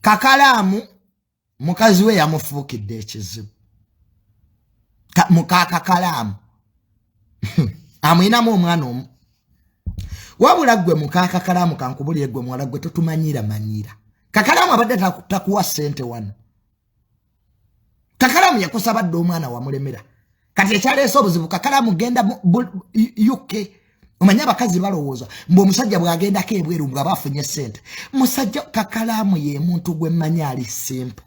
Kakalaamu mukazi we yamufuukidde ekizibu. Kakalaamu amwinamu omwana omu. Wabula gwe Kakalaamu kankubulire gwe muwala gwe totumanyira manyira. Kakalaamu abadde takuwa ssente wano. Kakalaamu yakusabadde omwana wamulemera. Kati ekyaleese obuzibu Kakalaamu genda UK. Omanya abakazi balowooza mbu omusajja bw'agendako ebweru bw'aba afunye ssente. Musajja Kakalaamu ye muntu gwe mmanyi ali simple.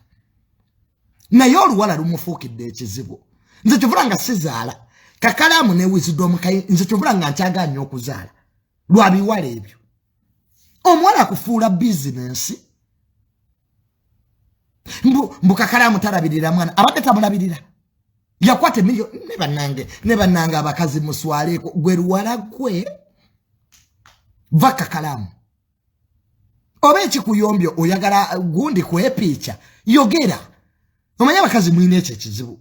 Naye oluwala lumufuukidde ekizibu. Nze kyovula nga sizaala. Kakalaamu ne wisdom nze kyovula nga nkyaga nnyo okuzaala. Lwa biwala ebyo. Omuwala akufuula bizinensi. Mbu Kakalaamu talabirira mwana. Abadde tamulabirira. Yakwate miliyoni ne bannange abakazi muswaleeko gwe luwala gwe va Kakalaamu. Oba ekikuyombyo oyagala gundi kwepiica yogera. Omanya abakazi mulina ekyo ekizibu.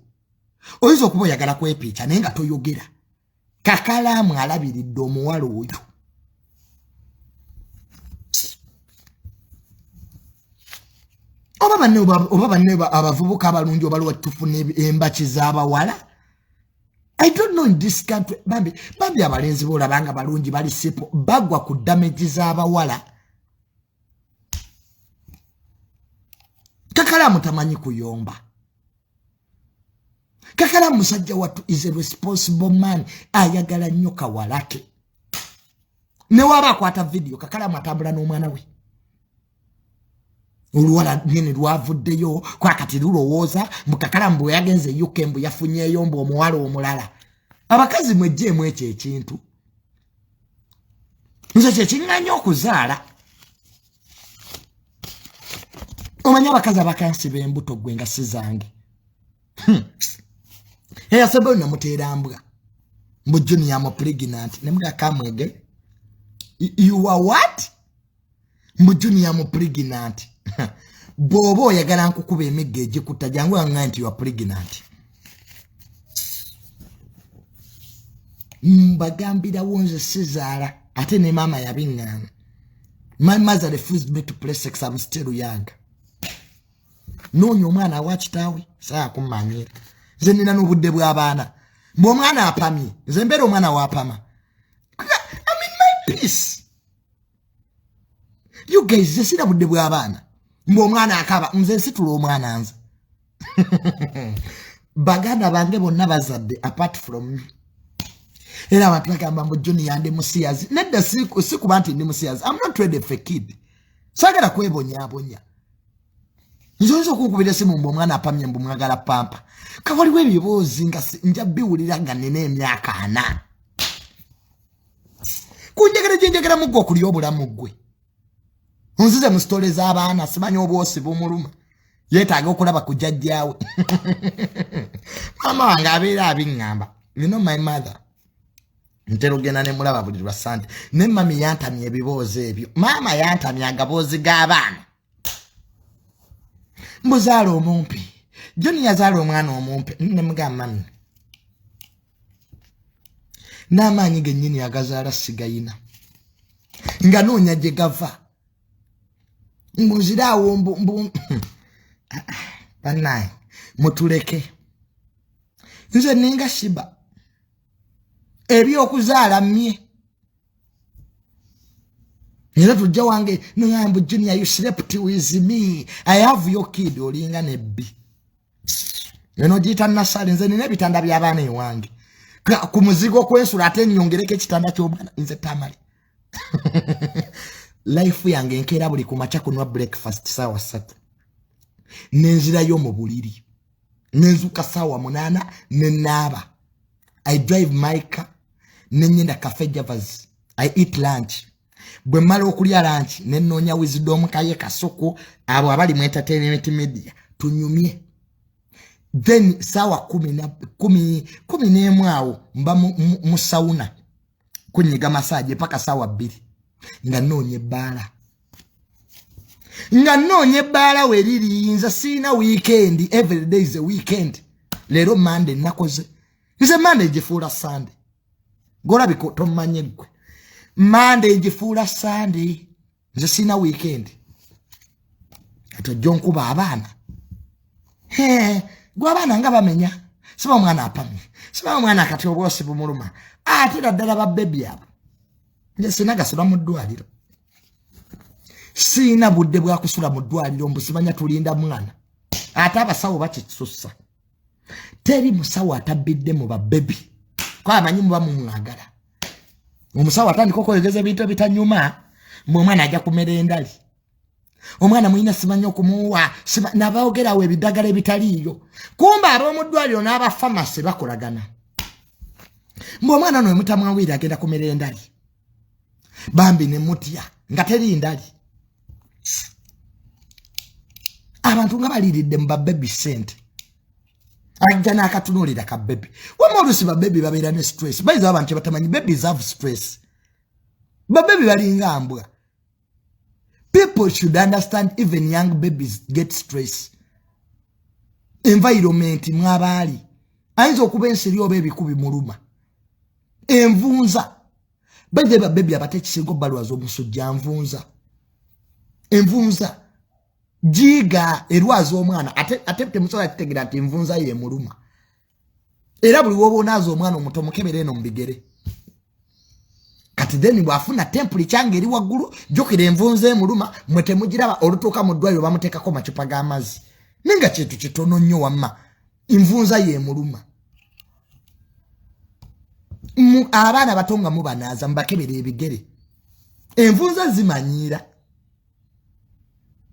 Oyinza okuba oyagala kwepiica naye nga toyogera. Kakalaamu alabiridde omuwala oyo. Oba banne abavubuka abalungi obalwa tufune embaki z'abawala. I don't know in this country. Bambi abalenzi bolabanga balungi bali sipo bagwa ku damage z'abawala. Kakalaamu tamanyi kuyomba. Kakalaamu musajja watu is a responsible man. Ayagala nnyo kawalake. Ne waba akwata video Kakalaamu atambula n'omwana we. Oluwala nyene lwavuddeyo kwa kati lulowooza mu Kakalaamu bwe yagenze UK mbu yafunyeeyo mbu omuwala omulala. Abakazi mwejjeemu ekyo ekintu. Nze kyekiŋŋanya okuzaala. Omanya abakazi abakansiba embuto gwe nga si zange. Eyasebe namuteera mbwa. Mbu Junior mu pregnant. Ne mga kamwege. You are what? Mbu Junior mu pregnant. Bobo yagala nkukuba emigga egikuta jangu yanga nti you are pregnant. Mbagambira wonze sizaala ate ne mama yabiŋŋaana. My mother refused me to play sex. I'm still young. Noonya omwana wa kitaawe saa kumanyira. Nze nina n'obudde bw'abaana. Mbu omwana apamye. Nze mbeera omwana w'apama. I'm in my peace. You guys, nze sina budde bw'abaana. Mbu omwana akaba. Nze nsitula omwana nze. Baganda bange bonna bazadde apart from me. Era abantu bagamba mbu Junior ndi musiyazi. Nedda sikuba nti ndi musiyazi. I'm not ready for a kid. Sagala kwebonyaabonya. Nzonzo kukubira simu mbu omwana apamye mbu mwagala pampa. Kawaliwo ebibuuzi nga nja biwulira nga nina emyaka 4. Kunjagala gyenjagala muggwe okulya obulamu gwe. Onzize mu stole z'abaana simanyi obwosi bumuluma. Yeetaaga okulaba ku jjajjaawe. Mama wange abeera abiŋŋamba. You know my mother. Ntera ogenda ne mulaba buli lwa Sande. Ne mami yantamya ebiboozi ebyo. Maama yantamya agaboozi g'abaana. Mbuzaala omumpi. Junior yazaala omwana omumpi. Ne mugamba mami. N'amaanyi gennyini yagazaala sigayina. Nga noonya gye gava. Mbuziraawo banaye mutuleke. Nze ninga shiba. Ebyokuzaala mmye. Era tujja wange noyambu Junior you slept with me. I have your kid olinga nebbi. Eno jita nasali nze nina ebitanda by'abaana ewange. Ku muzigo kwensula ate nyongereko ekitanda ky'omwana nze Tamale. Life yange nkeera buli kumaca kunwa breakfast sawa 3. Nenzirayo mu buliri. Nenzuka sawa 8 nenaaba. I drive my car. Nenyenda cafe Javas. I eat lunch. Bwe mala okulya lunch nenoonya wisdom kaye kasoko abo abali mu entertainment media tunyumye. Then sawa 10 awo mba mu sauna kunyiga massage paka sawa 2 nga noonye bbaala. Nga noonye bbaala weriri nza sina weekend. Every day is a weekend. Lero Monday nakoze. Nze Monday jifuula Sunday. Gola biko tomanye gwe. Monday jifuula Sunday. Nze sina weekend. Ato jonkuba abana. Gwa abana nga bamenya. Siba mwana apamye. Siba mwana kati obwose bumuluma. Ate ddala ba baby abo. Nje sinaga sula mu ddwaliro. Sina budde bwa kusula mu ddwaliro mbusibanya tulinda mwana. Ate abasawo bakitsussa. Teri musawo atabidde mu ba baby. Kwa amanyi muba mu mwagala. Omusawo atandika okwegeza ebintu ebitanyuma, omwana ajja kumera endali. Omwana muyina simanyi okumuwa, nabaogerawo ebiddagala ebitaliiyo. Kumba ab'omu ddwaliro n'aba pharmacy bakolagana. Omwana ono mutamwawira agenda kumera endali. Bambi ne mutya nga teri ndali. Abantu nga baliridde mu ba baby sente. Ajja n'akatunulira ka baby. Wamolusi ba baby babeera ne stress. Bayiza abantu batamanyi babies have stress. Ba baby balinga mbwa. People should understand even young babies get stress. Environment mwabali. Ayinza okuba ensiri oba ebikubi muluma. Envunza. Bayiza ba baby abatekisinga obbalwaza omusujja nvunza. Envunza. Jiga erwaza omwana ate musola kitegera ati envunza ye muluma. Era buli wobonazo omwana omuto mukebere eno mbigere. Kati deni bwafuna temple change eri waggulu jokire envunza emuluma mwete mugiraba olutuuka mu ddwaliro bamuteekako macupa g'amazzi. Ninga kintu kitono nnyo wamma. Envunza ye muluma. Abaana batonga mu banaaza mbakebere ebigere. Envunza zimanyira.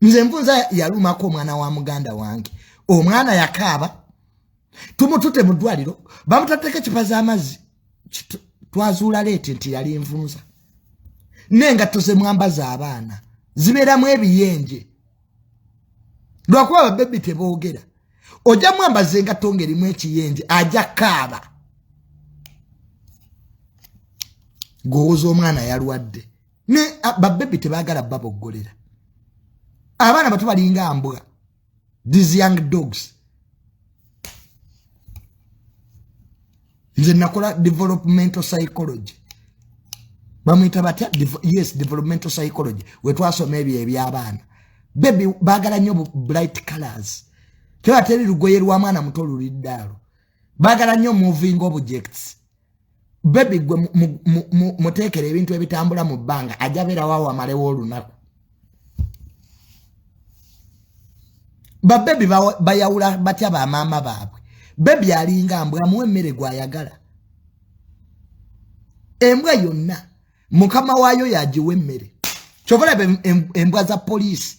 Nze envunza yalumako omwana wa muganda wange. Omwana yakaaba. Tumutute mu ddwaliro bamutateeka ekipa z'amazzi. Twazuula leete nti yali envunza. N'engatto ze mwambaza abaana zibeeramu ebiyenje. Lwakuba ababebi teboogera. Ojja mwambaza engatto ng'erimu ekiyenje ajja kaaba. Gowooza omwana yalwadde. Ne babebi tebaagala baboggolera. Abana bato balinga mbwa. These young dogs. Nze nakola developmental psychology. Bamwita batya? Yes, developmental psychology. We twasoma ebyo eby'abaana. Baby baagala nnyo bright colors. Tebateri lugoye lwa mwana muto luliddaalo. Baagala nnyo moving objects. Baby gwe muteekera ebintu ebitambula mu bbanga ajja beera waawo amalewo olunaku. Ba baby bayawula batya ba mama baabwe. Baby alinga mbwa amuwe emmere gwayagala. Embwa yonna mukama waayo yagiwa emmere. Kyobola embwa za poliisi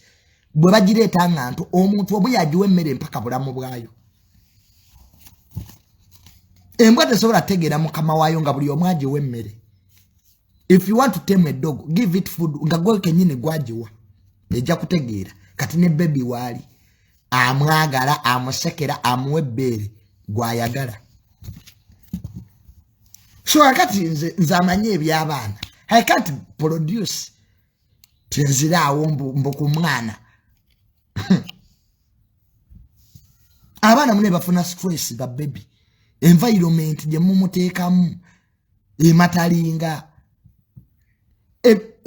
bwe bagireeta ngantu omuntu omu yagiwa emmere mpaka bulamu bwayo. Embwa tesobola tegeera mukama waayo nga buli omu agiwa emmere. If you want to tame a dog, give it food nga gwe kennyini gwagiwa. Ejja kutegeera kati ne baby waali. Amwagala, amusekera, amuwe ebbeere gwayagala. So akati nze amanyi eby'abaana. I can't produce. Tenziraawo mbuku mwana. Abaana mune bafuna stress ba baby. Environment gye mumuteekamu ematalinga.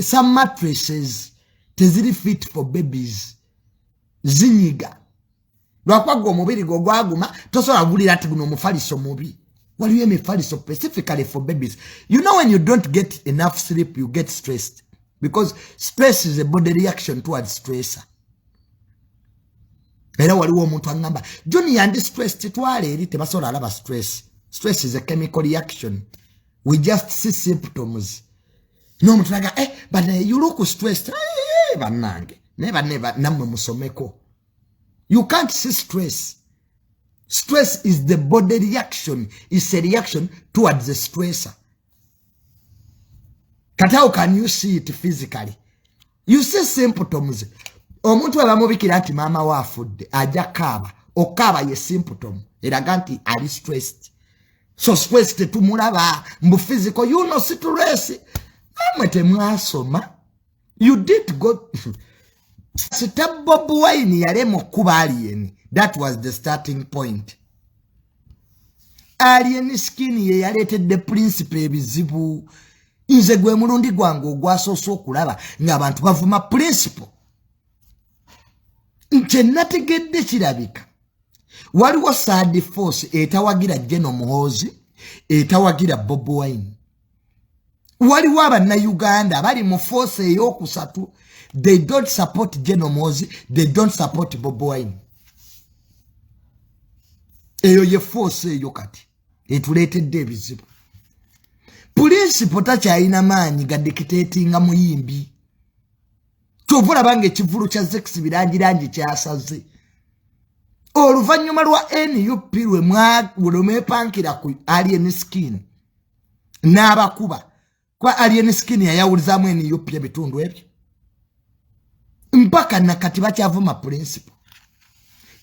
Some mattresses teziri fit for babies. Zinyiga. Lwakwago omubiri gwo gwaguma tosobola gulira ati guno omufaliso mubi. Waliwo emifaliso specifically for babies. You know when you don't get enough sleep you get stressed. Because stress is a body reaction towards stressor. Era waliwo omuntu angamba Johnny yandi stressed twale eri tebasobola alaba stress. Stress is a chemical reaction. We just see symptoms. No omuntu naga but you look stressed. Bannange. Never namwe musomeko. You can't see stress. Stress is the body reaction. It's a reaction towards the stressor. But how can you see it physically? You see symptoms. Omuntu abamubikira ati mama wafudde ajja kaaba. Okaaba ye symptom. Eraga nti ali stressed. So stress tetumulaba mbu physical. You know stress. Amwete mwasoma. You did go... Bob Wine yaremo kuba alien. That was the starting point. Alien skin ye yaletedde principle ebizibu. Nze gwe mulundi gwange ogwasoose okulaba ng'abantu bavuma principle. kyenategedde kirabika waliwo sad force etawagira General Muhoozi etawagira Bobi Wine waliwo Uganda bali mu force eyokusatu they don't support General Muhoozi they don't support Bobi Wine eyo ye force eyo kati etuleetedde ebizibu principal takyayina maanyi ga dictatinga muyimbi tovula bange ekivulu kya Zex birangirangi kyasaze oluvannyuma lwa NUP lwe mwepankira ku alien skin n'abakuba kwa alien skin yayawulizaamu NUP ebitundu ebyo mpaka nakati bakyavuma principal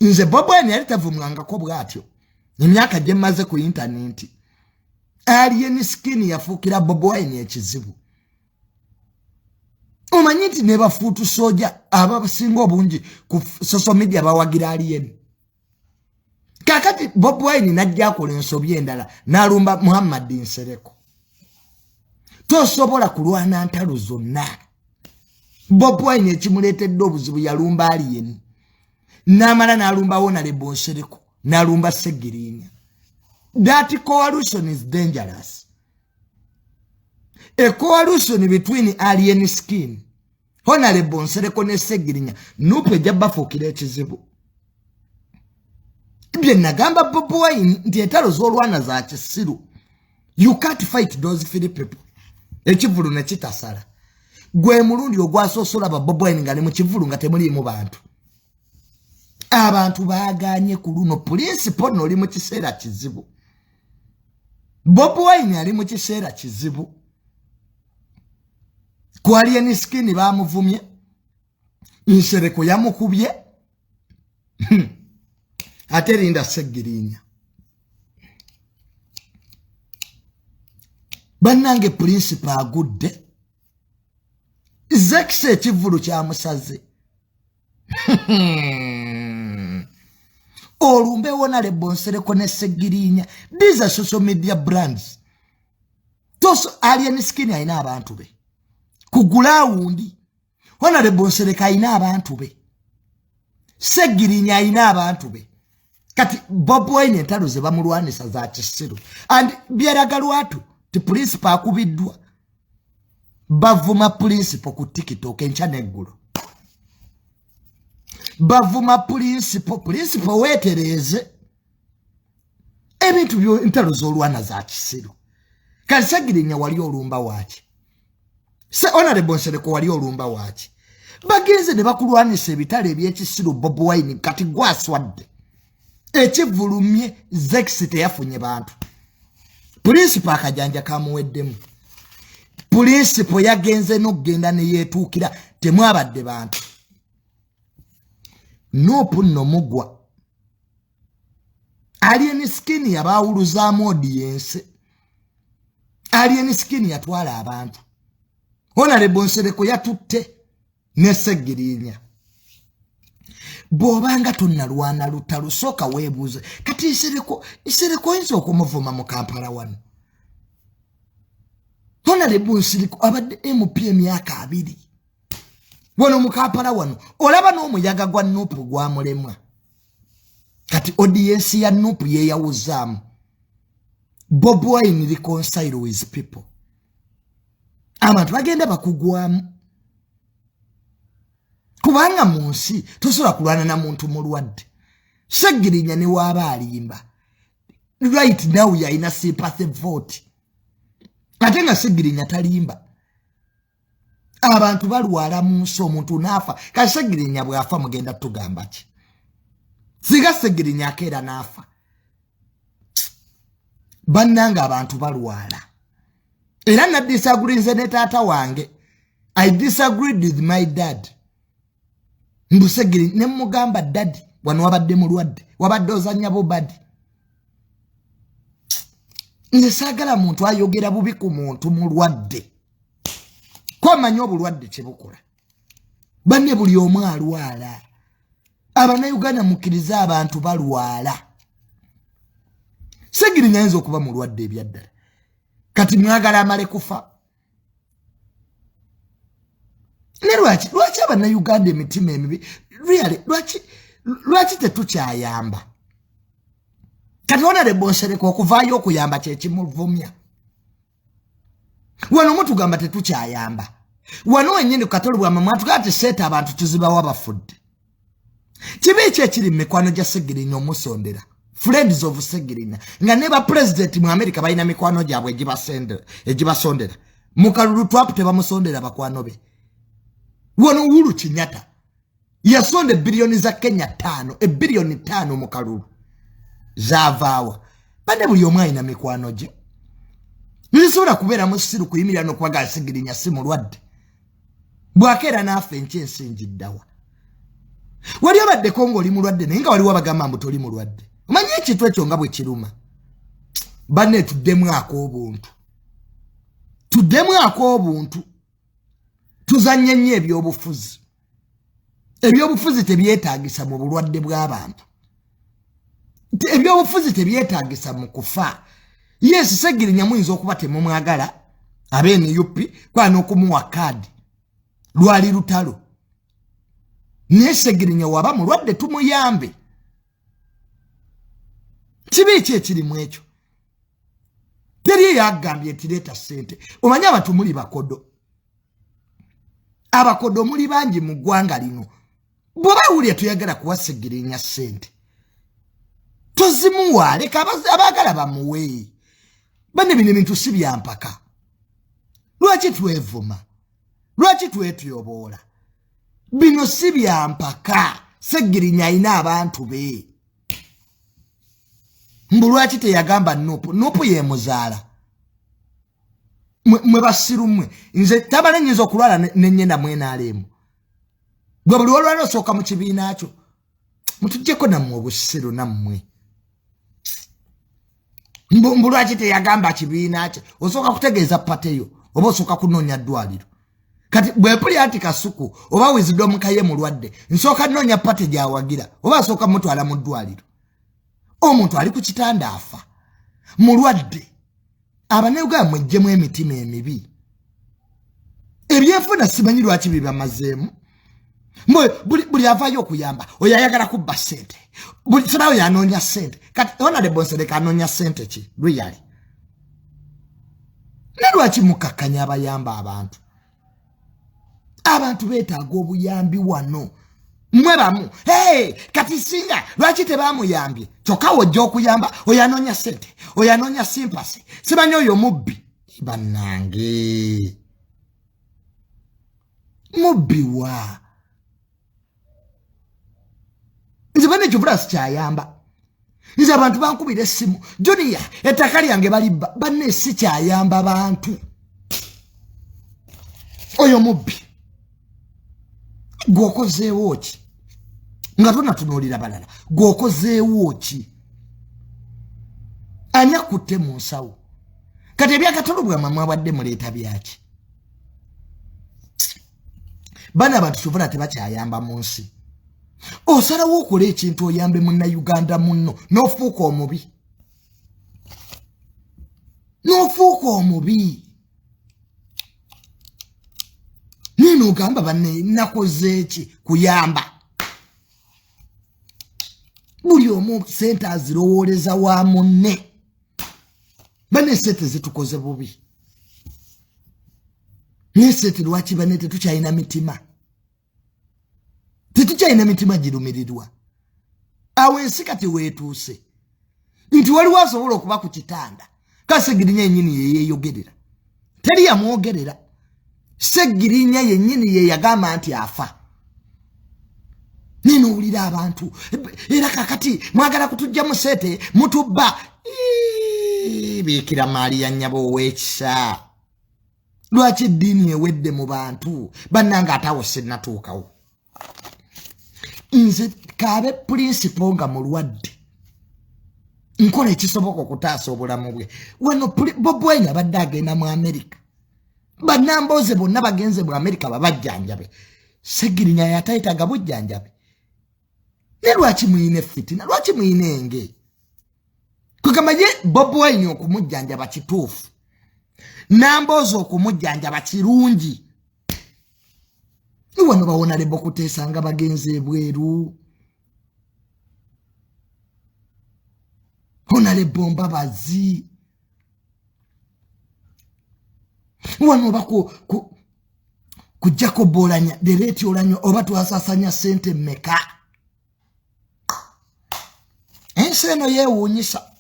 nze Bobi Wine yali tavumwangako bwatyo emyaka gye mmaze ku internet alien skin yafuukira Bobi Wine ekizibu omanyi nti ne bafuutu soja abasinga obungi ku social media bawagira alien kakati Bobi Wine najja akola ensobi endala n'alumba Muhammad Nsereko tosobola kulwana ntalo zonna Bobi Wine ekimuleetedde obuzibu yalumba alien n'amala n'alumba Honorable Nsereko n'alumba Segirinya. That coalition is dangerous. A coalition between alien skin Honorable Nsereko ne Segirinya nupe jabba fukira ekizibu bye nagamba Bobi Wine nti entalo z'olwana za kisiru you can't fight those three people ekivulu ne kitasala gwe mulundi ogwasosola ba Bobi Wine nga ne mu kivulu nga temuliimu bantu abantu baaganye ku luno principal noli mu kiseera kizibu Bobi Wine ali mu kiseera kizibu ku alien skin bamuvumye Nsereko yamukubye ate linda Segirinya bannange principal agudde Zex ekivulu kyamusaze olumbe Honorable Nsereko ne Segirinya these are social media brands toso alien skin ayina abantu be kugula wundi Honorable Nsereko ayina abantu be Segirinya ayina abantu be kati Bobi Wine entalo ze bamulwanisa za kisiru and byeragalwatu ti principal akubiddwa bavuma principal ku TikTok enchaneggulo bavuma principal wetereze ebintu byo entalo z'olwana za kisiru kati Segirinya wali olumba waki se Honorable Nsereko wali olumba waki bagenze ne bakulwanisa ebitale eby'ekisiru Bobi Wine kati gwaswadde ekivulumye Zex teyafunye bantu principal akajanja kamuweddemu principal yagenze n'okugenda ne yeetuukira temwabadde bantu nopu nno mugwa alien skin yabaawuluzaamu audience alien skin yatwala abantu Honorable Nsereko yatutte ne Segirinya bw'obanga tonnalwana lutalo sooka weebuuze kati Nsereko oyinza okumuvuma mu Kampala wano Honorable Nsereko abadde MP emyaka 2 wano mu Kampala wano olaba n'omuyaga gwa Nuupu gwamulemwa kati audience ya Nuupu yeeyawuzaamu Bobi Wine reconcile with people abantu bagenda bakugwamu kubanga mu nsi tosobola kulwana na muntu mulwadde Segirinya ne waaba alimba right now yalina sympathy vote ate nga Segirinya talimba abantu balwala mu nsi omuntu naafa kati Segirinya bw'afa mugenda tugamba ki siga Segirinya akeera naafa bannanga abantu balwala era na disagree ne taata wange I disagreed with my dad Mbusegiri ne mugamba daddy wano wabadde mulwadde wabadde ozanya bobadi nze saagala muntu ayogera bubi ku muntu mulwadde ko manyi obulwadde kyebukola banne buli omu alwala Abanayuganda mukkiriza abantu balwala Segirinya ayinza okuba mulwadde ebyaddala kati mwagala amale kufa Ne lwaki abana Uganda emitima emibi really lwaki tetukyayamba kati ona de bonsereko okuvaayo okuyamba kyekimuvumya wano mutugamba tetukyayamba wano wenyini katolibwa mama tukati seta abantu tuziba wabafudde kibi ekiri mikwano gya Segirinya omusondera friends of Segirinya nga neba president mu America balina mikwano gyabwe ejibasondera mukalulu twapute bamusondera bakwano be wano Uhuru Kenyatta yasonde bilioni za Kenya 5 bilioni 5 mukalulu zavaawa bade buli omwe ina mikwano gye nisobola kubeera musiru kuyimirira n'okwagala Segirinya si mulwadde bwakera naafe ensinjiddawa wali Avudeko ng'oli mulwadde naye nga waliwo abagamba mbu toli mulwadde omanyi ekintu ekyo nga bwe kiruma banne tuddemu ak'obuntu tuzanye nnyo ebyobufuzi tebyetaagisa mu bulwadde bw'abantu ebyobufuzi tebyetaagisa mu kufa yes Segirinya muyinza okuba temumwagala abeeni yupi kwa n'okumuwa kaadi lwali lutalo naye Segirinya waba mulwadde tumuyambe kibi ekirimu ekyo teri yagambye nti sente omanyi abantu muli abakodo muli bangi mu ggwanga lino bw'oba wulya tuyagala kuwa Segirinya sente tozimuwa leka abagala bamuwe bane bino ebintu si byampaka lwaki twevuma lwaki twetuyoboola bino si byampaka Segirinya alina abantu be mbu lwaki teyagamba Nupu ye muzaala mwe basiru mmwe nze Tamale nyinza okulwala nenyenda mwenaalemu gwe buli olwala osooka mu kibiina kyo mutuggyeko nammwe obusiru nammwe mbu lwaki teyagamba kibiina kye osooka kutegeeza pateyo oba osooka kunoonya ddwaliro kati bwe puli ati Kasuku oba Wisdom Kaye mulwadde nsooka nnoonya pate gyawagira oba asooka mutwala mu ddwaliro omuntu ali ku kitanda afa mulwadde abanayuganda mwejjemu emitima emibi ebyenfuna simanyi lwaki bibamazeemu buli avaayo okuyamba oyo ayagala kubba sente buli sabayo yanoonya sente kati ona de bonsereka anoonya sente ki luyali ne lwaki mukakkanya abayamba abantu beetaaga obuyambi wano mwe bamu kati singa lwaki tebamuyambye kyokka wojja okuyamba oyo anoonya sente oyo anoonya simpasi simanyi oyo mubbi bannange mubbi wa nze bane kyovula sikyayamba nze abantu bankubira essimu Junior ettaka lyange balibba banne sikyayamba bantu oyo mubbi gwokozeewo ki nga tonatunuulira balala gwokozeewo ki ani akutte mu nsawo kati ebyakatolobwa mamwe abadde muleeta byaki bana abantu kyovula tebakyayamba mu nsi osalawo okola ekintu oyambe munnayuganda munno n'ofuuka omubi nino ogamba banne nakoze eki kuyamba buli omu sente azirowooleza wa munne banne sente zitukoze bubi naye sente lwaki banne tetukyalina mitima girumirirwa awo ensi kati weetuuse nti waliwo asobola okuba ku kitanda Segirinya yennyini yeyeeyogerera teri yamwogerera Segirinya yennyini yeyagamba nti afa nino owulira abantu era kakati mwagala kutujjamu sente mutubba biikira Maaliya nnyabo ow'ekisa lwaki eddiini ewedde mu bantu bannanga atawo sinnatuukawo nze kaabe principle nga mulwadde nkola ekisoboka okutaasa obulamu bwe wano Bobi Wine abadde agenda mu America bannambooze bonna bagenze mu America babajjanjabe Segirinya yatayitaga bujjanjabe ne lwaki muyina fitina lwaki muyina enge kugamba ye Bobi Wine okumujjanjaba kituufu nambooze okumujjanjaba kirungi Wano bawona lebo kuteesanga bagenze ebweru. Hona lebo mbabazi. Wano bako kujako bolanya dereti olanyo oba twasasanya sente meka. Enseno yeewuunyisa.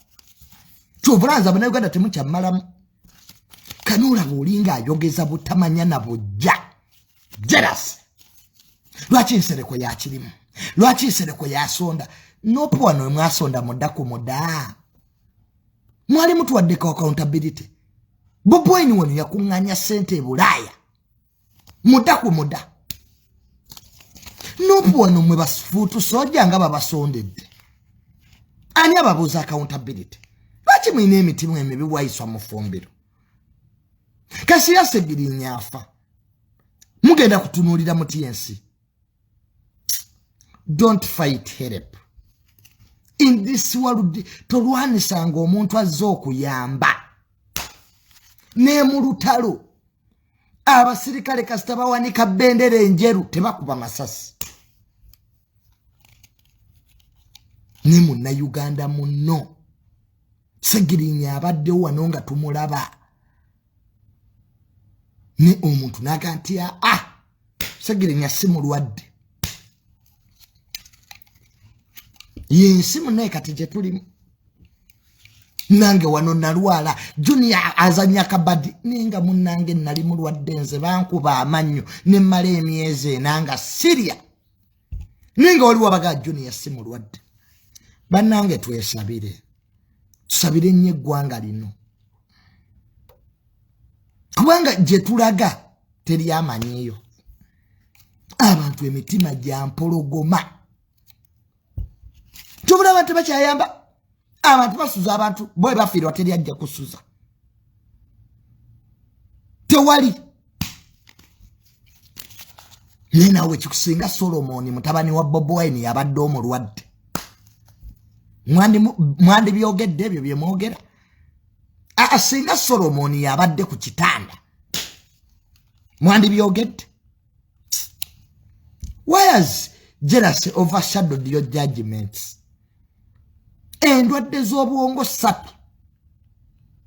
Tubulanza bana Uganda temucha malamu. Kanula bulinga ayogeza butamanya na bujja. Jealous. Lwaki nsereko ya kirimu. Lwaki nsereko ya sonda. Nopo wano mwasonda muda ku muda. Mwali mtu wadeka accountability. Bobo eni wano yakunganya sente Bulaya. Muda ku muda. Nopo wano mwe basifutu soja nga babasondedde. Ani ababuza accountability. Lwaki mwine emitimu emibi wayiswa mu fumbiro. Kasi yasegiri nyafa. Mugenda kutunulira mu TNC. Don't fight help. In this world, tolwanisanga omuntu azza okuyamba. Ne mu lutalo. Abasirikale kasita bawanika bendera enjeru tebakuba masasi. Ne munna Uganda munno. Segirinya abaddewo wano nga tumulaba. Ne omuntu nagantia segirinya si mulwadde. Yensi munne kati gye tulimu. Nange wano nalwala Junior azanya kabadi ninga munnange nali mulwadde nze bankuba amannyo ne mmala emyezi nanga Syria. Ninga oli wabaga Junior si mulwadde. Bannange twesabire. Tusabire nnyo eggwanga lino. Kubanga gye tulaga teri amanyiyo. Abantu emitima gya mpologoma. Tubula abantu bakyayamba. Abantu basuza abantu boy bafiirwa teri ajja kusuza. Tewali. Nena we kikusinga Solomon mutabani wa Bobo Wine yabadde omulwadde. Mwandi byogedde ebyo bye mwogera. Asinga Solomon yabadde ku kitanda. Mwandi byogedde. Waya's jealousy overshadowed your judgments. Endwadde z'obwongo 3.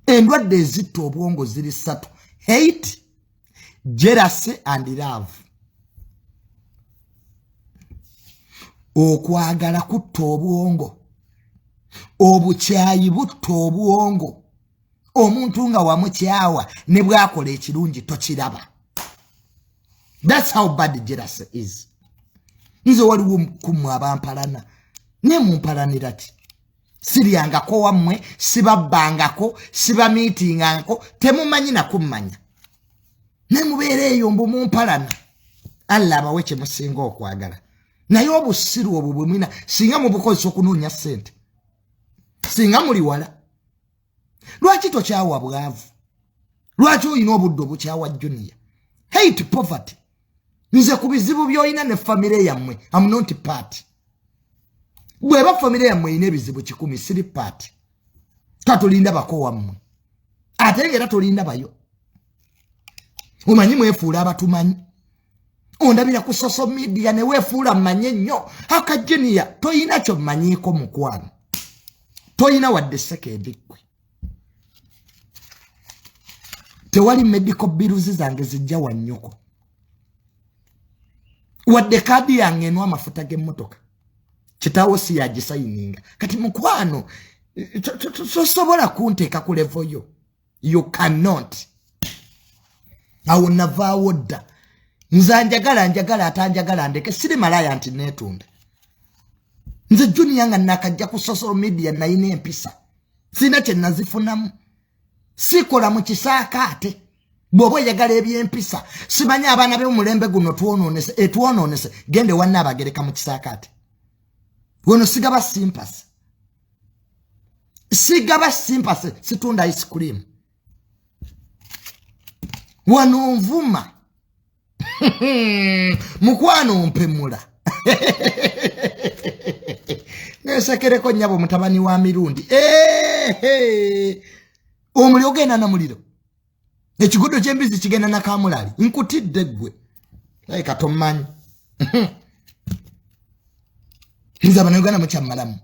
Endwadde ezitto obwongo ziri 3. Hate, jealousy and love. Okwagala kutta obwongo. Obukyayi butta obwongo. Omuntu nga wamukyawa ne bwakola ekirungi tokiraba. That's how bad jealousy is. Nze waliwo kumwe abampalana. Ne mumpalanira ki? Siriyangako wammwe, sibabbangako, sibamiitingangako, temumanyi na kummanya. Ne mubeera eyo mbu mumpalana. Allah abawe kye musinga okwagala. Naye obusiru obwo bwe mwina singa mubukozesa okunoonya ssente. Singa muli wala. Lwaki tokyawa bwavu? Lwaki oyina obudde obukyawa Junior? Hate poverty. Nze ku bizibu by'olina ne famire yammwe. I'm not part. Bweba famire yammwe ine ebizibu 10 siri part. Tatolinda bako wammwe. Ate ngera tolinda bayo. Omanyi mwefuula abatumanyi. Ondabira ku social media ne weefuula mmanye nnyo. Aka Junior toyina kyo mmanyiiko mukwano. Toyina wadde sekendi ggwe. Tewali medical bills zange zijja wa nnyoko. Wadde kadi yange enwa amafuta g'emmotoka. Kitaawo si yagisayininga. Kati mukwano tosobola kunteeka ku level yo. You cannot. Awo navaawo dda. Nze njagala atanjagala ndeke siri malaya nti neetunda. Nze Junior nga nakajja ku social media nayina empisa. Sina kye nazifunamu. Sikola mu kisaakaate. Bw'oba oyagala eby'empisa. Simanyi abaana b'omulembe guno etwonoonese gende wanna abagereka mu kisaakaate. Wono sigaba simpasi. Sigaba simpasi situunda ice cream. Wano nvuma. Mukwano mpemula. Nesekereko nnyabo mutabani wa mirundi. Omuli ogenda na muliro. Ekigodo ky'embizi kigenda na kamulali. Nkutidde ggwe. Katomanyi. Nza banagana mukyamalamu.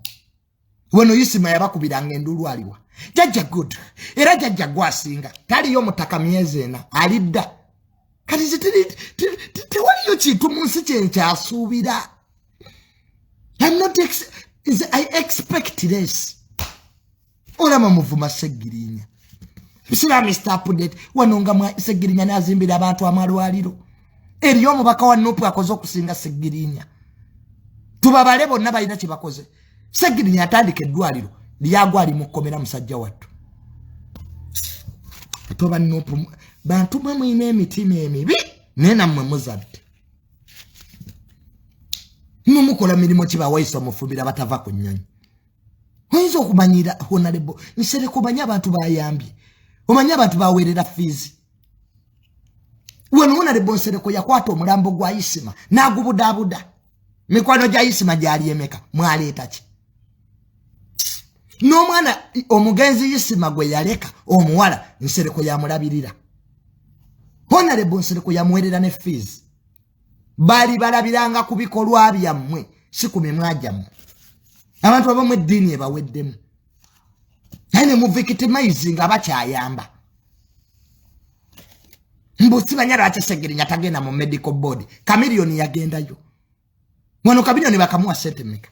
Wano yisima yabakubiranga endulu aliwa. Jajja good. Era jajja gwasinga. Tali yo mutaka myezi ena. Alidda. Kati tewaliyo kintu munsi kyenkyasuubira. I expect this. Olama muvuma Segirinya. Bisira Mr. Update. Wanonga mwa Segirinya nazimbira abantu amalwaliro. Eriyo omubaka wa Nupu akoze okusinga Segirinya. Tubabale bonna balina kye bakoze. Segirinya atandika eddwaliro lyagwa ali mukomera musajja wattu. Toba Nupu bantu mwine emitima emibi nena mmwe muzadde. Mumukola mirimo kibawaisa mufubira batava ku nnyonyi. Oyinza okumanyira honorable nsere kubanya abantu bayambye. Omanya abantu bawerera fees. Wano honorable nsere ko yakwata omulambo gwa Isima nagubudabuda. Mikwano gya Isima gyali emeka mwaleeta ki? N'omwana omugenzi Isima gwe yaleka omuwala nsere ko yamulabirira. Honorable nsere ko yamuwerera ne fees. Bali balabiranga kubikolwa byammwe si ku mimwa gyammwe. Abantu abamu eddiini ebaweddemu. Naye mu victimizing abakyayamba. Mbusi banyala akisegerinya tagenda mu medical board. Kamiliyoni yagendayo. Wano kamiliyoni bakamuwa setemeka.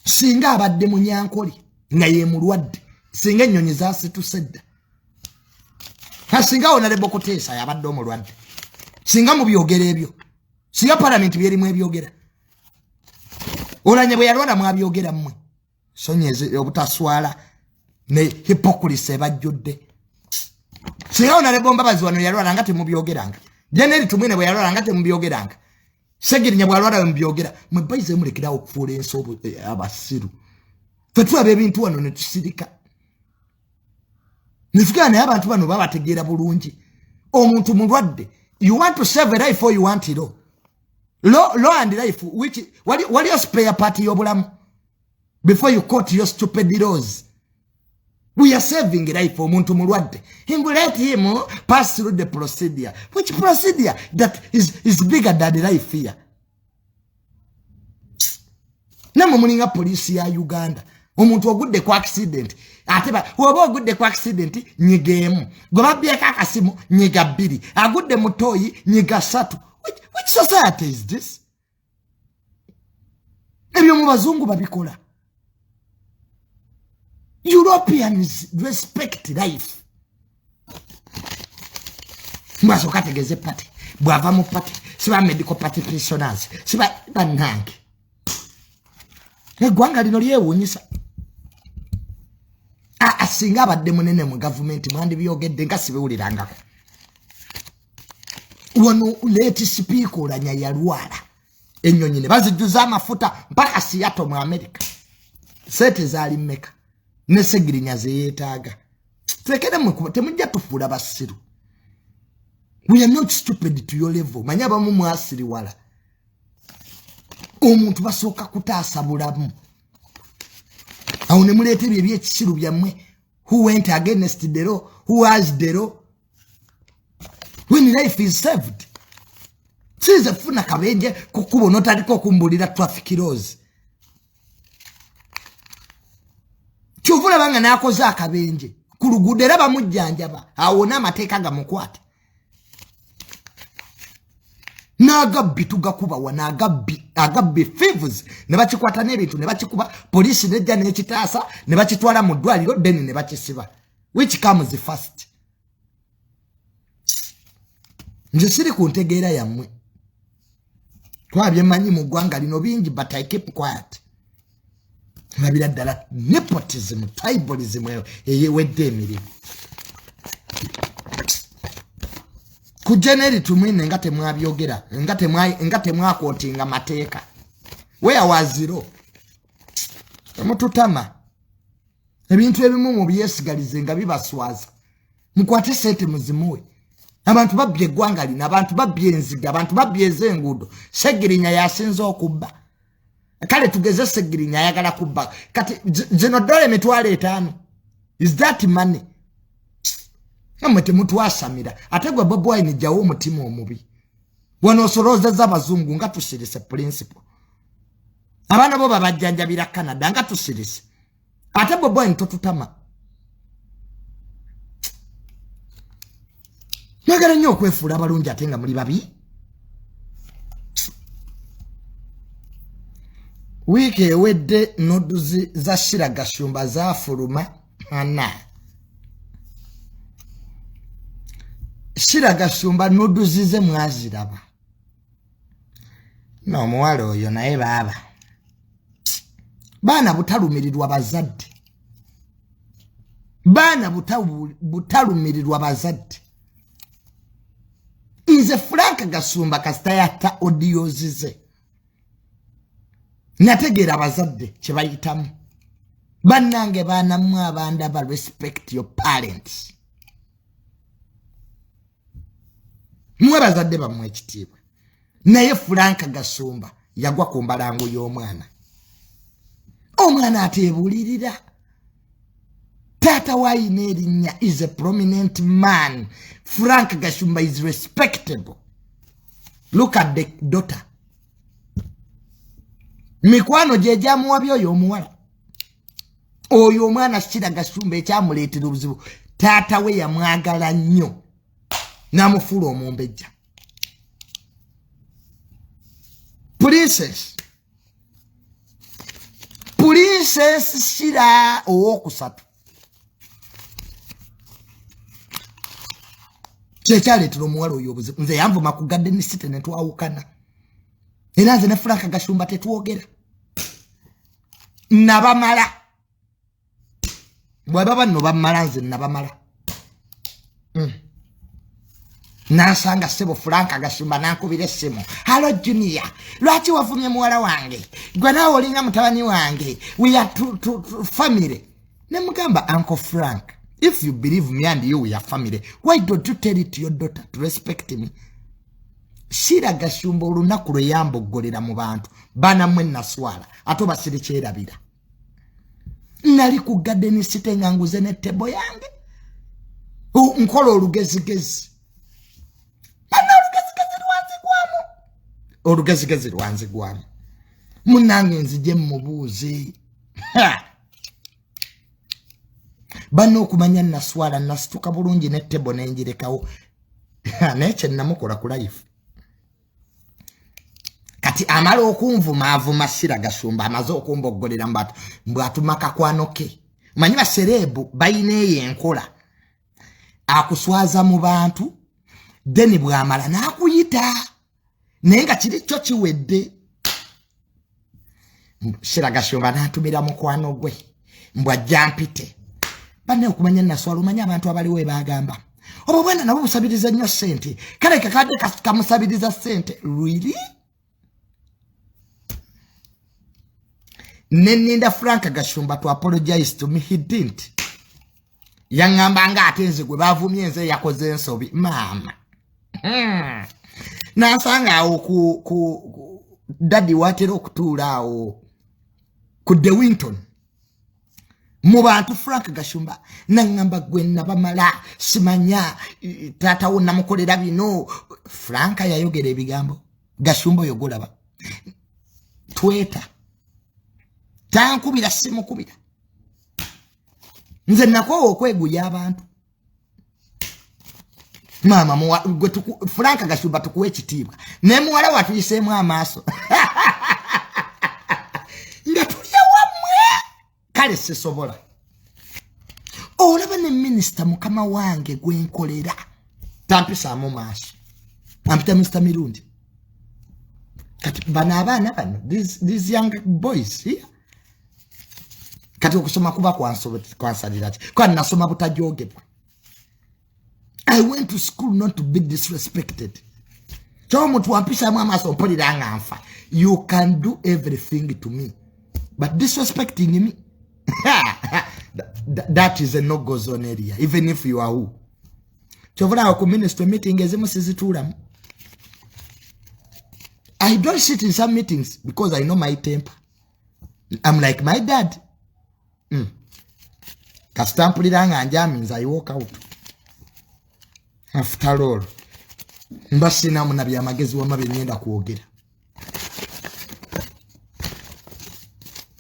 Singa abadde mu Nyankoli nga ye mulwadde. Singa ennyonyi zaasitusedda. Singa honorable Kuteesa yabadde omulwadde. Singa mu byogera ebyo. Singa parliament byerimu ebyogera. Olanye bwe yalwala mwabyogera mmwe. Sonyeze obutaswala ne hypocrisy bajjudde. Singa honorable Mbabazi wano yalwala nga temubyogeranga. Jeneri tumwine bwe yalwala nga temubyogeranga. Segirinya bwe yalwala mubyogera. Mwe baize mulekera okufuula ensobo abasiru. Ffe tulaba ebintu wano ne tusirika. Nifugane abantu bano babategeera bulungi. Omuntu mulwadde. You want to save a life or you want it all? Law and life, which what you spare party yobulamu before you quote your stupid laws. We are saving life for omuntu mulwadde. And we let him pass through the procedure. Which procedure that is bigger than the life here? Namwe mulinga police ya Uganda. Omuntu ogudde ku accident. Ateba woba ogudde ku accident nyigemu. Gobabyeka akasimu nyiga 2. Agudde mutoyi nyiga 3. Which society is this? Ebyo mu bazungu babikola. Europeans respect life. Mwaso kategeze party. Bwava mu party. Siba medical party prisoners. Siba banange. Egwanga lino lyewunyisa. Asinga abadde munene mu government mwandi byogedde nga sibiwulirangako. Wano leti speaker olanya yalwala. Ennyonyi ne bazijjuza amafuta mpaka Seattle mu America. Sete zaali mmeka. Ne Segirinya ze yeetaaga. Tekere mwe temujja tufuula basiru. We are not stupid to your level. Manya bamu mwasiri wala. Omuntu basooka kutaasa bulamu. Awo ne muleeta ebyo ebyekisiru byammwe. Who went against the law? Who has the law? When life is saved. Size funa kabenje kukubo notaliko kumbulira traffic laws. Chuvula banga nakoza akabenje. Kulugudera bamujjanjaba. Awona amateeka gamukwata. Nagabbi tugakuba wana agabbi fevers ne bakikwata n'ebintu ne bakikuba police nejja n'ekitaasa ne bakitwala mu ddwaliro then ne bakisiba. Which comes first? Nje siri kuntegeera yammwe. Twabye manyi mu ggwanga lino bingi but I keep quiet. Nabira ddala nepotism, tribalism eyewedde emirimu. Ku January tumwine ngate mwabyogera, ngate mwakotinga mateeka. Where was zero? Mututama. Ebintu ebimu mu byesigalize nga bibaswaza. Mukwate sente muzimuwe. Abantu babbye eggwanga lino, abantu babbye enziga, abantu babbye ez'enguudo. Segirinya yasinza okubba. Kale tugeze Segirinya ayagala kubba. Kati zino $5,000. Is that money? Amwete mtu wasamira. Ategwa Bobi Wine jawo mutima omubi. Wano soroza z'abazungu nga tusirise principle. Abana bo babajjanjabira Canada nga tusirise. Ate Bobi Wine totutama. Nagala nnyo okwefuula abalungi ate nga muli babi. Wiki ewedde noduzi za Shiragashumba zaafuluma ana. Shiragashumba noduzi ze mwaziraba. N'omuwala oyo naye baaba. Baana butalumirirwa bazadde. Baana butalumirirwa bazadde. Nze Frank Gasumba kasita yatta odiozize. Nategeera abazadde kye bayitamu. Bannange baana mmwe abandaba respect your parents. Mmwe bazadde bammwe ekitiibwa. Naye Frank Gasumba yagwa ku mbalango y'omwana. Omwana ateebulirira. Tata waine erinnya is a prominent man. Frank Gasumba is respectable. Look at the daughter. Mikwano jeja muwabyo oyo omuwala. Oyo omwana Shiragashumba ekyamuleetera obuzibu. Tata we yamwagala nnyo. Namufuula omumbejja. Princess Shira owokusatu. Kyekyaletera omuwala oyo obuzibu. Nze yanvuma ku Garden City ne twawukana. Era nze ne Frank Gasumba tetwogera. Nabamala. Bwe baba nno bamala nze nabamala. Nansanga sebo Frank Gasumba nankubira essimu. Hello Junior. Lwaki wavumye muwala wange? Gwe naawe olinga mutabani wange. We are family. Ne mugamba Uncle Frank. If you believe me and you we are family, why don't you tell it to your daughter to respect me? Shiragashumba olunaku lwe yamboggolera mu bantu. Bana mwe naswala. Ate basire kyerabira. Nali ku Garden City nga nguze ne tebo yange. Nkola olugezigezi. Bana olugezigezi lwanzigwamu. Olugezigezi lwanzigwamu. Munange nzije mmubuuze. Bano okumanya naswala nasituka bulungi ne tebo nenjirekawo. Nekye namukola ku life. Kati amala okunvuma avuma Shiragashumba amaze okumboggolera mbatu mbwatumaka kwanoke. Manyi baserebu bayina enkola. Akuswaza mu bantu deni bwamala nakuyita. Naye nga kiri kyo kiwedde. Shiragashumba natumira mukwano gwe. Mbwa jampite. Bane okumanya naswala umanya abantu abaliwe bagamba. Obo bwana nabo busabiriza nnyo sente. Kale kakade kamusabiriza sente. Really? Neninda Frank Gasumba to apologize to me. He didn't. Yangamba nga atenze gwe bavumye nze yakoze ensobi. Mama. Nasanga awo ku daddy watero okutuula awo ku De Winton. Mu bantu Frank Gasumba nangamba gwe nabamala simanya tata wo namukolera bino. Frank yayogera ebigambo. Gasumba yogolaba. Tweta. Tankubira simu kubira. Nze nako okweguya abantu. Mama gwe Frank Gasumba tukuwe ekitiibwa. Ne muwala watuyiseemu amaaso. Nga tulya wamwe. Kale sisobola. Olaba ne minister mukama wange gwenkolera. Tampisa mu maaso. Ampita Mr. Mirundi. Kati bana abana bano these young boys here. Kati okusoma kuba kwansalira. Kwa nasoma butajogebwa. I went to school not to be disrespected. So mutu wampisa mu amaso mpolira nganfa. You can do everything to me. But disrespecting me, that is a no-go zone area, even if you are who. Chovula ku ministry meeting ezimu sizitulamu. I don't sit in some meetings because I know my temper. I'm like my dad. Kastampulira nga njaa means I walk out. After all, mbasina munabi amagezi wa mabe nyenda kuogera.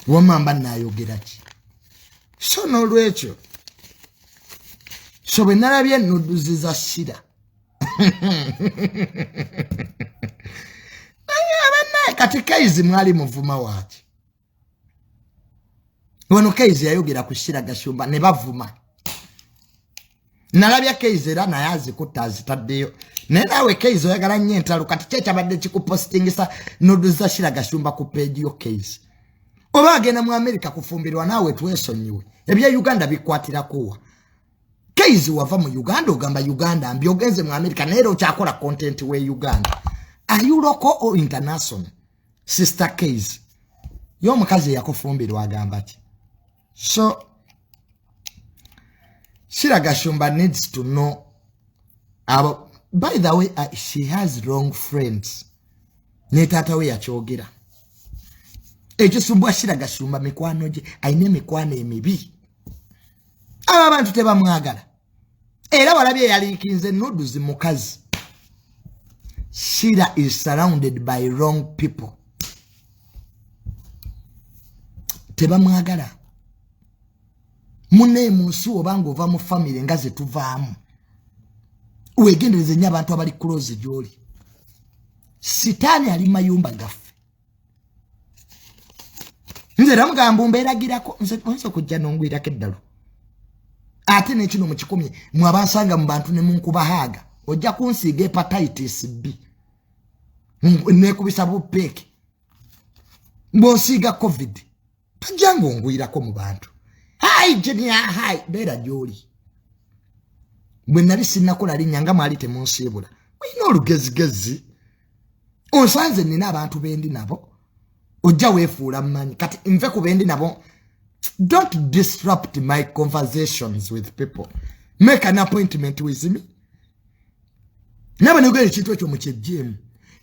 Wamamba nayogera ki. So no lwecho. So benarabye nuduzi za shida. Abana katika izi mwali muvuma wachi. Wano keizi yayogera kushira gashumba ne bavuma. Nalabya keizi era nayazi kutazi taddeyo. Nenawe keizi oyagala nnyo entalo kati kyecha badde kikupostingisa nuduzi za shira gashumba ku page yo keizi. Oba agenda mu America kufumbirwa nawe twesonyiwe. Ebya Uganda bikwatira kuwa. Keizi wava mu Uganda ogamba Uganda mbyogenze mu America nero kyakola content we Uganda. Are you local or international? Sister Keizi. Yo mukazi yakufumbirwa agamba ki. So Shira Gashumba needs to know about, by the way, she has wrong friends. Netata we yachogera. Ejosumbwa Shira Gashumba mikwano je aine mikwano emibi. Aba bantu teba mwagala. Era walabye yalinkinze noduzi mukazi. Shira is surrounded by wrong people. Teba mwagala. Mune musu obango ova mu family ngaze tuvaamu. Wegendereze nya abantu abali close joli. Sitani ali mayumba gaffe. Nze ramugamba mberagirako nze kujja nongwira keddalo. Ate ne kino mu kikomye mwabansanga mu bantu ne munkubahaga. Ojja kunsiga hepatitis B. Nekubisa bupeke. Mbonsiga COVID. Tajango ngwirako mu bantu. Hai jenia hai bera joli. Bwe nali sinakola linyanga mali temunsibula. Wino olugezigezi. Onsanze nina abantu bendi nabo. Ojja wefuula manyi kati nve ku bendi nabo. Don't disrupt my conversations with people. Make an appointment with me. Never nugere chitwe cho mchejim.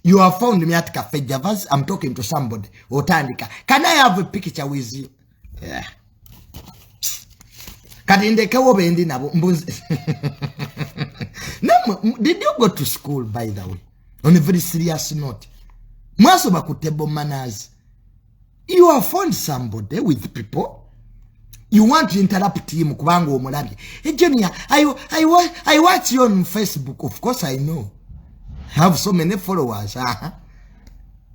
You have found me at Cafe Javas. I'm talking to somebody. Otandika. Can I have a picture with you? Yeah. Kadindeka wo bendi nabo mbuzi. No, did you go to school, by the way? On a very serious note. Mwaso bakutebo manners. You have found somebody with people. You want to interrupt him kubango omulabi. Hey Junior, I watch you on Facebook. Of course I know. I have so many followers.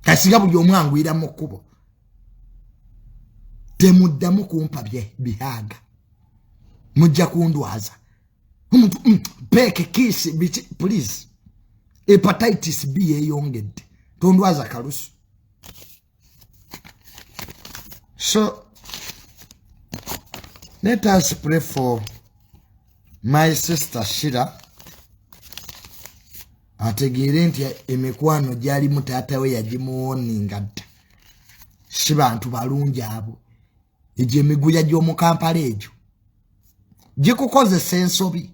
Kasiga buli omwangu ira mukubo. Temuddamu kumpa bihaga. Mujja kundwaza. Umuntu beke kiss please. Hepatitis B eyongedde. Tondwaza kalusu. So let us pray for my sister Shira. Ategere nti emikwano gyali mutata we yagimuwoninga dda. Sibantu balungi abo. Eje miguya gy'omu Kampala ejo. Gikukoze sensobi.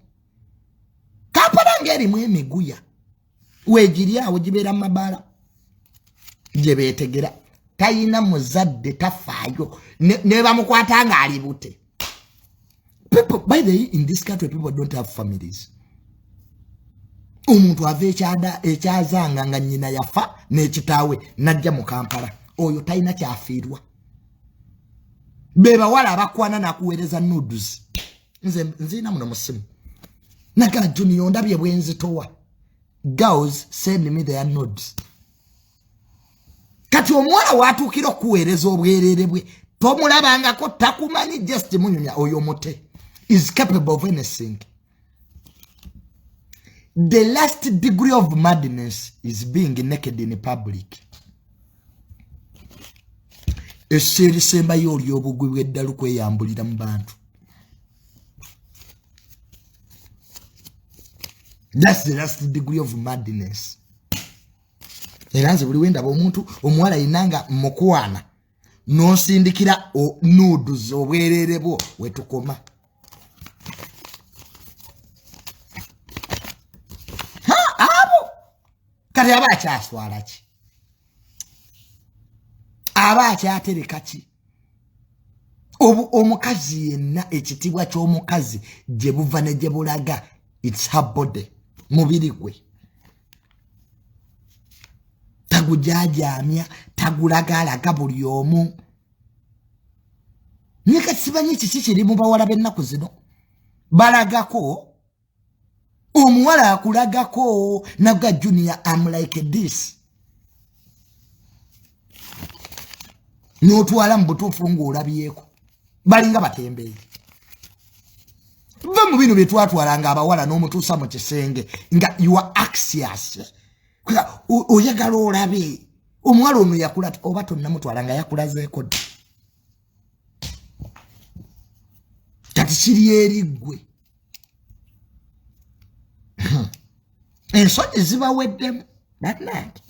Kampala ngerimu emiguya. Wegiri awo gibeera mabala. Gye beetegera. Tayina muzadde tafaayo. Ne bamukwatanga ali bute. People, by the way, in this country, people don't have families. Umuntu ave ekyazanga nga nyina yafa n'ekitawe najja mu Kampala. Oyo tayina kyafiirwa. Beba wala abakwana nakuweereza noodles. Nzina muno musimu. Nagala Junior ndabye bwenzitowa. Girls send me their noodles. Kati omwana watuukira okuweereza obwerere bwe. Tomulabangako takumanyi just munyumya oyo mote. Is capable of anything. The last degree of madness is being naked in public. Eseri semba yoli obugwi bw'eddalu kweyambulira mu bantu. That's the last degree of madness. Eranze buli wenda omuntu omuwala inanga mukwana. Nosindikira noodles obwerere bwo wetukoma. Kati abacha aswala ki? Abacha atereka ki? Omukazi yenna ekitibwa ky'omukazi gye buva ne gye bulaga. It's her body. mubiri gwe tagujajamya tagulagalaga buli omu nika sibanyi kiri mu bawala b'ennaku zino balagako omuwala akulagako naga junior I'm like this n'otwala mu butuufu ng'olabyeko balinga batembeeyi va mu bino bye twatwalanga abawala n'omutuusa mu kisenge nga you are anxious oyagala olabe omuwala ono yakula oba tonnamutwala nga yakulazeeko dda kati kiri eri ggwe ensonyi zibaweddemu bannange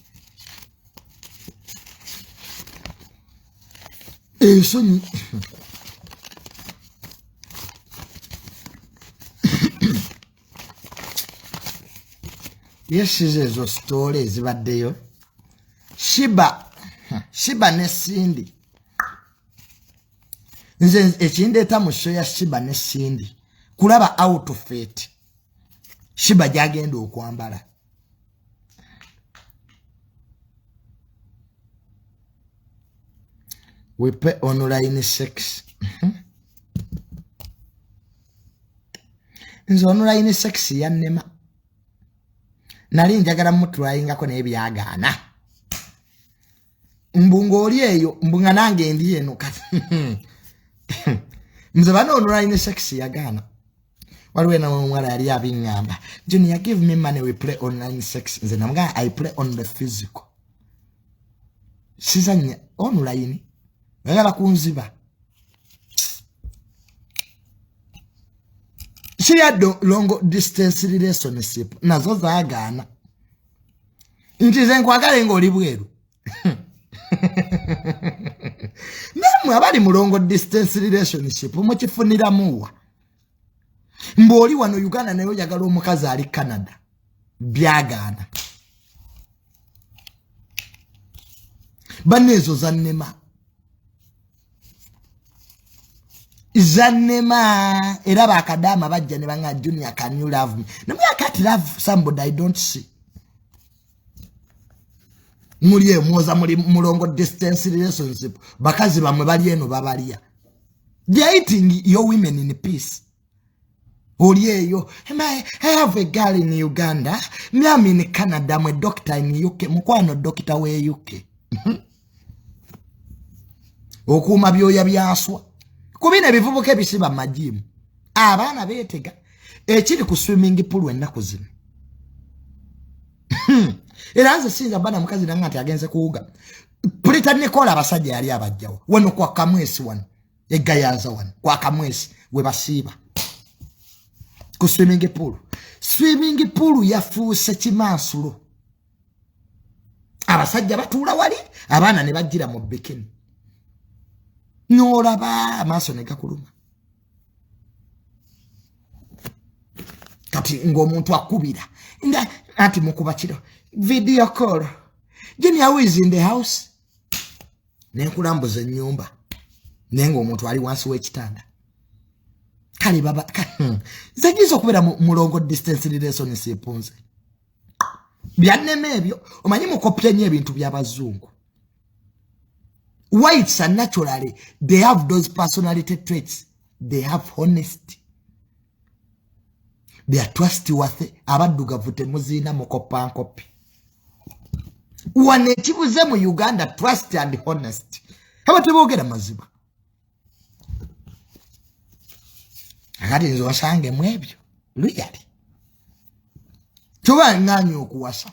ensonyi yesize ezo sitole ezibaddeyo shiba ne Sindi nze ekindeeta mu show ya Shiba ne Sindi kulaba outfit Shiba gyagenda okwambala we pay online sex nze online sex yannema nali njagala mutryingako naye byagaana mbungo oli eyo mbunga nange ndi eno kati nze bano online sex yagaana waliwo na omwala yali abingamba Junior give me money we play online sex nze namuga I play on the physical sizanya online ngala kunziba Shiyado long distance relationship nazo zaagana ntize nkwagala ngoli bweru namwe abali mu long distance relationship mukifunira muwa mboli wano Uganda nayo yagala omukazi ali Canada byagana banezo zanema era bakadama bajja ne banga Junior can you love me no I can't love somebody I don't see muliye mwoza muri mulongo distance relationship bakazi bamwe bali eno babalia they are eating your women in peace oliyeyo I have a girl in Uganda me am in Canada my doctor in UK mukwano doctor we UK okuma byoya byaswa kubina bivubuke bisiba majimu abaana betega ekiri ku swimming pool ennaku zino era nze sinza bana mukazi nanga ati agenze kuuga Pulita Nicola abasajja yali abajjawo wano kwa Kamwesi wano egayaza wano kwa Kamwesi we basiba ku swimming pool yafuuse kimansulo abasajja batuula wali abaana ne bajjira mu bikini Noraba amaso ne gakuluma kati ng'omuntu akubira nga ati mukuba kiro video call Junior is in the house nenkulambuza ennyumba nenga omuntu ali wansi w'ekitanda kale baba zagizo kubera mulongo distance relationship nze byanneme ebyo omanyi mukoptenye ebintu by'abazungu whites are naturally they have those personality traits they have honesty they are trustworthy abaddugavu temuzina mukopa nkopi wane kibuze mu Uganda trust and honesty abantu boogera maziba akati nzo wasange mwebyo luyali tuba ng'anyi okuwasa